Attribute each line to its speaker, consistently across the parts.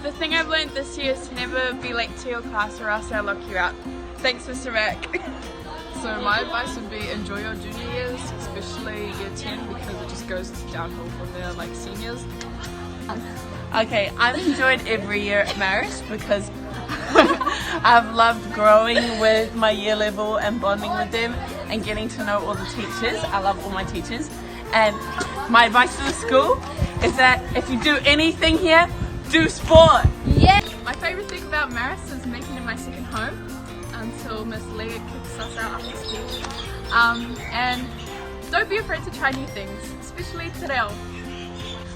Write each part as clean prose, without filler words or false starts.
Speaker 1: The thing I've learned this year is to never be late to your class or else they'll lock you out. Thanks, Mr. Mac.
Speaker 2: So my advice would be enjoy your junior years, especially year 10, because it just goes downhill from there like seniors.
Speaker 3: Okay, I've enjoyed every year at Marist because I've loved growing with my year level and bonding with them and getting to know all the teachers. I love all my teachers. And my advice to the school is that if you do anything here, do sport.
Speaker 1: Yeah. My favourite thing about Marist is making it my second home until Miss Leah kicks us out after speech. And don't be afraid to try new things, especially Terrell.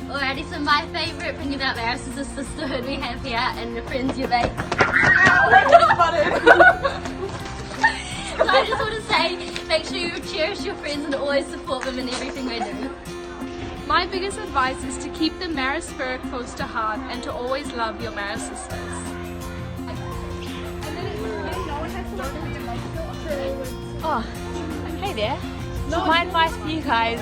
Speaker 4: Alrighty, so my favourite thing about Marist is the sisterhood we have here and the friends you make. So I just want to say, make sure you cherish your friends and always support them in everything they do.
Speaker 1: My biggest advice is to keep the Marist spirit close to heart and to always love your Marist sisters.
Speaker 5: Oh, hey there. So my advice for you guys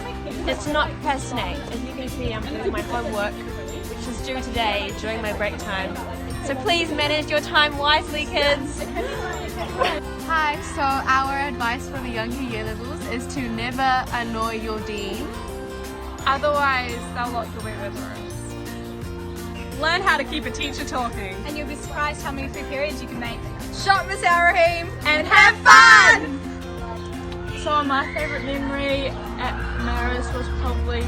Speaker 5: is to not procrastinate. As you can see, I'm doing my homework, which is due today during my break time. So please manage your time wisely, kids.
Speaker 1: Hi, so our advice for the younger year levels is to never annoy your dean. Otherwise, they'll lock you away with rooms.
Speaker 2: Learn how to keep a teacher talking.
Speaker 1: And you'll be surprised how many free periods you can make.
Speaker 2: Shop Miss Arahim
Speaker 1: And have fun!
Speaker 3: So my favourite memory at Marist was probably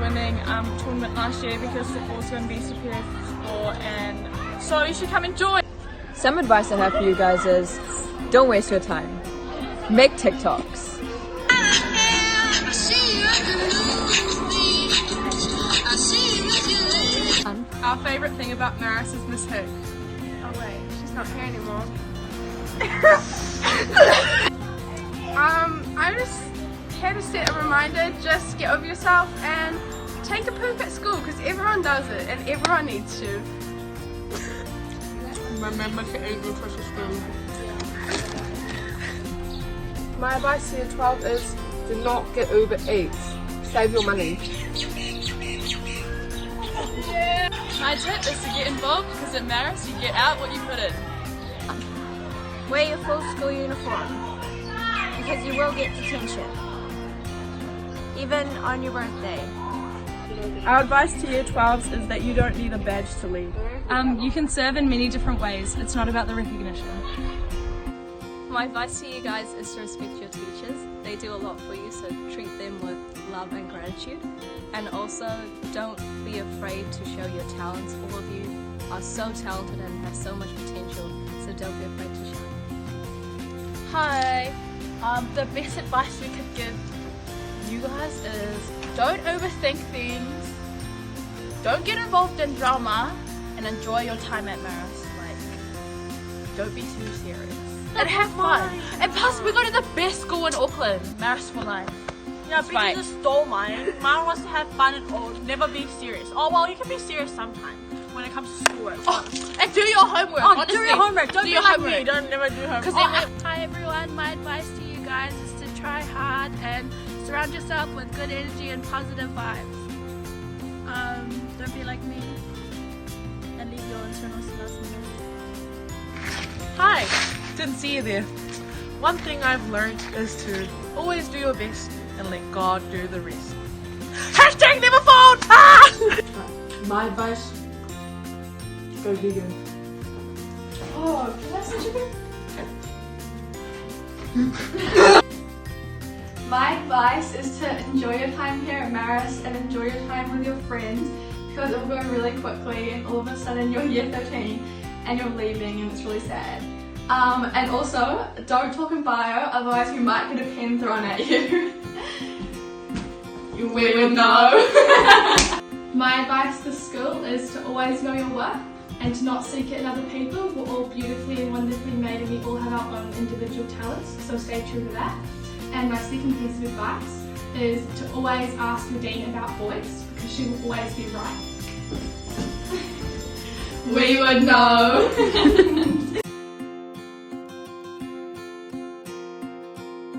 Speaker 3: winning tournament last year because football's going to be superior sport, and so you should come and join.
Speaker 6: Some advice I have for you guys is don't waste your time. Make TikToks.
Speaker 1: Our favourite thing about Marist is Miss Hick. Oh wait, she's not here anymore. I'm just here to set a reminder, just get over yourself and take a poop at school because everyone does it and everyone needs to.
Speaker 2: Remember to eat your precious food.
Speaker 7: My advice to year 12 is do not get Uber Eats. Save your money.
Speaker 1: My tip is to get involved because at Marist you get out what you put in.
Speaker 5: Wear your full school uniform because you will get detention, even on your birthday.
Speaker 3: Our advice to year 12s is that you don't need a badge to lead.
Speaker 1: You can serve in many different ways. It's not about the recognition.
Speaker 8: My advice to you guys is to respect your teachers. They do a lot for you, so treat them with love and gratitude. And also, don't be afraid to show your talents. All of you are so talented and have so much potential, so don't be afraid to shine.
Speaker 1: Hi. The best advice we could give you guys is don't overthink things, don't get involved in drama, and enjoy your time at Marist. Like, don't be too serious. And have fun. And plus, we go to the best school in Auckland, Marist for life.
Speaker 3: Yeah, people just stole mine. Mine wants to have fun and all, never be serious. Oh well, you can be serious sometimes when it comes to schoolwork.
Speaker 1: And do your homework. Honestly,
Speaker 3: do your homework. Don't
Speaker 1: do
Speaker 3: be
Speaker 1: your
Speaker 3: like
Speaker 1: homework.
Speaker 3: me. Don't never do homework.
Speaker 1: Hi everyone, my advice to you guys is to try hard and surround yourself with good energy and positive vibes. Don't be like me and leave your internal last minute.
Speaker 2: Hi! Didn't see you there. One thing I've learned is to always do your best and let God do the rest. Hashtag never fold! Ah!
Speaker 7: My advice, go vegan.
Speaker 1: Oh, can I say sugar? My advice is to enjoy your time here at Marist and enjoy your time with your friends because it will go really quickly and all of a sudden you're year 13 and you're leaving and it's really sad. And also, don't talk in bio, otherwise you might get a pen thrown at you. You will know. My advice to school is to always know your worth and to not seek it in other people. We're all beautifully and wonderfully made and we all have our own individual talents, so stay true to that. And my second piece of advice is to always ask your dean about boys because she will always be right. We would know.